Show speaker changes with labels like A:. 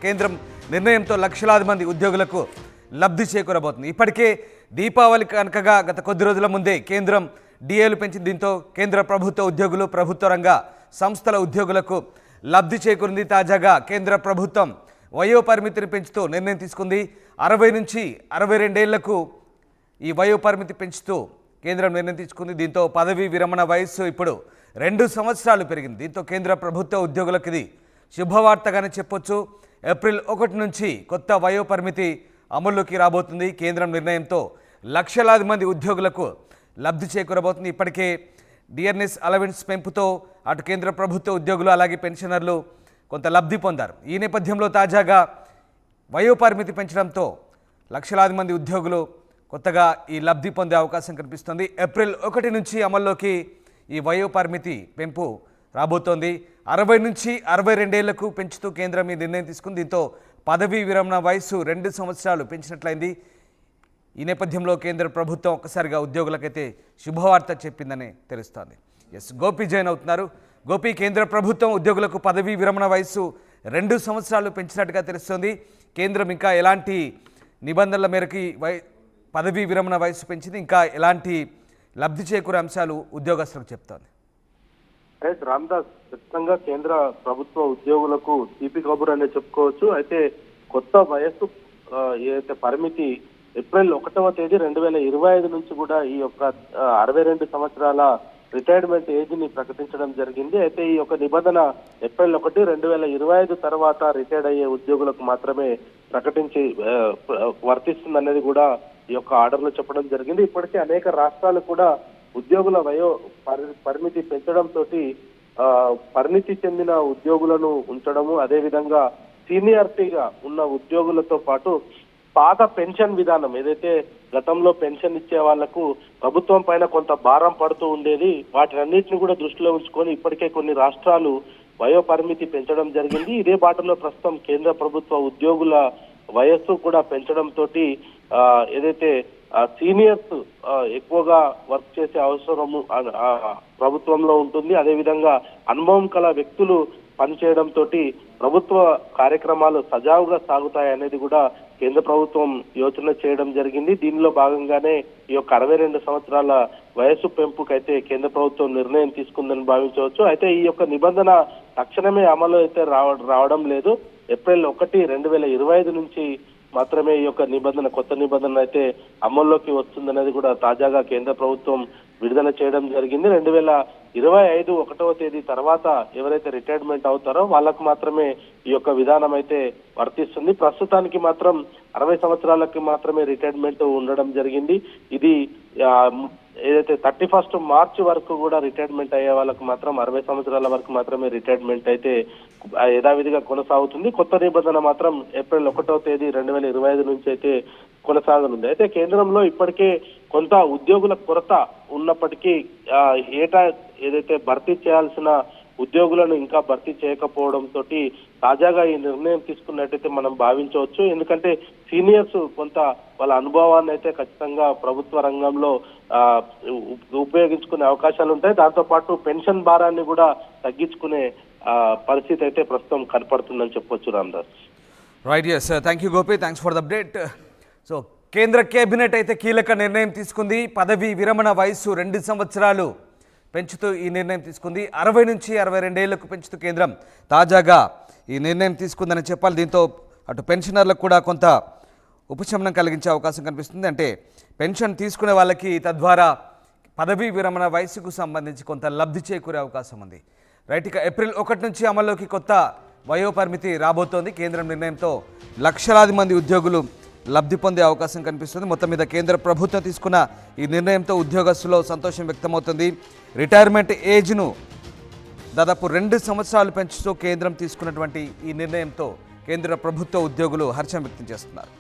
A: కేంద్రం నిర్ణయంతో లక్షలాది మంది ఉద్యోగులకు లబ్ధి చేకూరబోతుంది. ఇప్పటికే దీపావళి కనుకగా గత కొద్ది రోజుల ముందే కేంద్రం డిఏలు పెంచింది. దీంతో కేంద్ర ప్రభుత్వ ఉద్యోగులు, ప్రభుత్వ రంగ సంస్థల ఉద్యోగులకు లబ్ధి చేకూరింది. తాజాగా కేంద్ర ప్రభుత్వం వయో పరిమితిని పెంచుతూ నిర్ణయం తీసుకుంది. 60 నుంచి 62 ఏళ్లకు ఈ వయో పరిమితి పెంచుతూ కేంద్రం నిర్ణయం తీసుకుంది. దీంతో పదవీ విరమణ వయస్సు ఇప్పుడు 2 సంవత్సరాలు పెరిగింది. దీంతో కేంద్ర ప్రభుత్వ ఉద్యోగులకు ఇది శుభవార్తగానే చెప్పొచ్చు. ఏప్రిల్ 1 నుంచి కొత్త వయో పరిమితి అమల్లోకి రాబోతుంది. కేంద్రం నిర్ణయంతో లక్షలాది మంది ఉద్యోగులకు లబ్ధి చేకూరబోతుంది. ఇప్పటికే డిఆర్ఎస్ అలవెన్స్ పెంపుతో అటు కేంద్ర ప్రభుత్వ ఉద్యోగులు అలాగే పెన్షనర్లు కొంత లబ్ధి పొందారు. ఈ నేపథ్యంలో తాజాగా వయో పరిమితి పెంచడంతో లక్షలాది మంది ఉద్యోగులు కొత్తగా ఈ లబ్ధి పొందే అవకాశం కనిపిస్తుంది. ఏప్రిల్ 1 నుంచి అమల్లోకి ఈ వయో పరిమితి పెంపు రాబోతోంది. 60 నుంచి 62 ఏళ్లకు పెంచుతూ కేంద్రం ఈ నిర్ణయం తీసుకుంది. దీంతో పదవీ విరమణ వయస్సు 2 సంవత్సరాలు పెంచినట్లయింది. ఈ నేపథ్యంలో కేంద్ర ప్రభుత్వం ఒక్కసారిగా ఉద్యోగులకైతే శుభవార్త చెప్పిందని తెలుస్తోంది. గోపి జాయిన్ అవుతున్నారు. గోపి, కేంద్ర ప్రభుత్వం ఉద్యోగులకు పదవీ విరమణ వయస్సు 2 సంవత్సరాలు పెంచినట్టుగా తెలుస్తోంది. కేంద్రం ఇంకా ఎలాంటి నిబంధనల మేరకు పదవీ విరమణ వయస్సు పెంచింది, ఇంకా ఎలాంటి లబ్ధి చేకూరే అంశాలు ఉద్యోగస్తులకు చెప్తోంది?
B: రామ్దాస్, ఖచ్చితంగా కేంద్ర ప్రభుత్వ ఉద్యోగులకు తీపి కబురు అనే చెప్పుకోవచ్చు. అయితే కొత్త వయస్సు ఏదైతే పరిమితి ఏప్రిల్ 1వ తేదీ 2025 నుంచి కూడా ఈ యొక్క 62 సంవత్సరాల రిటైర్మెంట్ ఏజ్ ని ప్రకటించడం జరిగింది. అయితే ఈ యొక్క నిబంధన ఏప్రిల్ 1, 2025 తర్వాత రిటైర్డ్ అయ్యే ఉద్యోగులకు మాత్రమే ప్రకటించి వర్తిస్తుంది కూడా ఈ యొక్క ఆర్డర్ లో చెప్పడం జరిగింది. ఇప్పటికే అనేక రాష్ట్రాలు కూడా ఉద్యోగుల వయో పరిమితి పెంచడంతో పరిణితి చెందిన ఉద్యోగులను ఉంచడము, అదేవిధంగా సీనియారిటీగా ఉన్న ఉద్యోగులతో పాటు పాత పెన్షన్ విధానం ఏదైతే గతంలో పెన్షన్ ఇచ్చే వాళ్లకు ప్రభుత్వం పైన కొంత భారం పడుతూ ఉండేది, వాటినన్నింటినీ కూడా దృష్టిలో ఉంచుకొని ఇప్పటికే కొన్ని రాష్ట్రాలు వయో పరిమితి పెంచడం జరిగింది. ఇదే బాటలో ప్రస్తుతం కేంద్ర ప్రభుత్వ ఉద్యోగుల వయస్సు కూడా పెంచడంతో ఏదైతో సీనియర్స్ ఎక్కువగా వర్క్ చేసే అవసరము ప్రభుత్వంలో ఉంటుంది. అదేవిధంగా అనుభవం కల వ్యక్తులు పనిచేయడంతో ప్రభుత్వ కార్యక్రమాలు సజావుగా సాగుతాయనేది కూడా కేంద్ర ప్రభుత్వం యోచన చేయడం జరిగింది. దీనిలో భాగంగానే ఈ యొక్క 62 సంవత్సరాల వయస్సు పెంపుకైతే కేంద్ర ప్రభుత్వం నిర్ణయం తీసుకుందని భావించవచ్చు. అయితే ఈ యొక్క నిబంధన తక్షణమే అమలు అయితే రావడం లేదు. ఏప్రిల్ 1, 2025 నుంచి మాత్రమే ఈ యొక్క నిబంధన, కొత్త నిబంధన అయితే అమల్లోకి వస్తుందనేది కూడా తాజాగా కేంద్ర ప్రభుత్వం విడుదల చేయడం జరిగింది. 2025 1వ తేదీ తర్వాత ఎవరైతే రిటైర్మెంట్ అవుతారో వాళ్ళకు మాత్రమే ఈ యొక్క విధానం అయితే వర్తిస్తుంది. ప్రస్తుతానికి మాత్రం 60 సంవత్సరాలకి మాత్రమే రిటైర్మెంట్ ఉండడం జరిగింది. ఇది ఏదైతే 31 మార్చి వరకు కూడా రిటైర్మెంట్ అయ్యే వాళ్ళకు మాత్రం 60 సంవత్సరాల వరకు మాత్రమే రిటైర్మెంట్ అయితే యథావిధిగా కొనసాగుతుంది. కొత్త నిబంధన మాత్రం ఏప్రిల్ 1వ తేదీ 2025 నుంచి అయితే కొనసాగనుంది. అయితే కేంద్రంలో ఇప్పటికే కొంత ఉద్యోగుల కొరత ఉన్నప్పటికీ ఏటా ఏదైతే భర్తీ చేయాల్సిన ఉద్యోగులను ఇంకా భర్తీ చేయకపోవడంతో తాజాగా ఈ నిర్ణయం తీసుకున్నట్టయితే మనం భావించవచ్చు. ఎందుకంటే సీనియర్స్ కొంత వాళ్ళ అనుభవాన్ని అయితే ఖచ్చితంగా ప్రభుత్వ రంగంలో ఉపయోగించుకునే అవకాశాలు ఉంటాయి. దాంతో పాటు పెన్షన్ భారాన్ని కూడా తగ్గించుకునే పరిస్థితి అయితే ప్రస్తుతం కనపడుతుందని చెప్పొచ్చు. Ramdas.
A: Right, yes, thank you Gopi, thanks for the update. So కేంద్ర కేబినెట్ అయితే కీలక నిర్ణయం తీసుకుంది. పదవీ విరమణ వయస్సు 2 సంవత్సరాలు పెంచుతూ ఈ నిర్ణయం తీసుకుంది. 60 నుంచి 62 ఏళ్లకు పెంచుతూ కేంద్రం తాజాగా ఈ నిర్ణయం తీసుకుందని చెప్పాలి. దీంతో అటు పెన్షనర్లకు కూడా కొంత ఉపశమనం కలిగించే అవకాశం కనిపిస్తుంది. అంటే పెన్షన్ తీసుకునే వాళ్ళకి తద్వారా పదవీ విరమణ వయసుకు సంబంధించి కొంత లబ్ధి చేకూరే అవకాశం ఉంది. రైట్, ఇక ఏప్రిల్ 1 నుంచి అమల్లోకి కొత్త వయో పరిమితి రాబోతోంది. కేంద్రం నిర్ణయంతో లక్షలాది మంది ఉద్యోగులు లబ్ధి పొందే అవకాశం కనిపిస్తుంది. మొత్తం మీద కేంద్ర ప్రభుత్వం తీసుకున్న ఈ నిర్ణయంతో ఉద్యోగస్తుల్లో సంతోషం వ్యక్తమవుతుంది. రిటైర్మెంట్ ఏజ్ను దాదాపు 2 సంవత్సరాలు పెంచుతూ కేంద్రం తీసుకున్నటువంటి ఈ నిర్ణయంతో కేంద్ర ప్రభుత్వ ఉద్యోగులు హర్షం వ్యక్తం చేస్తున్నారు.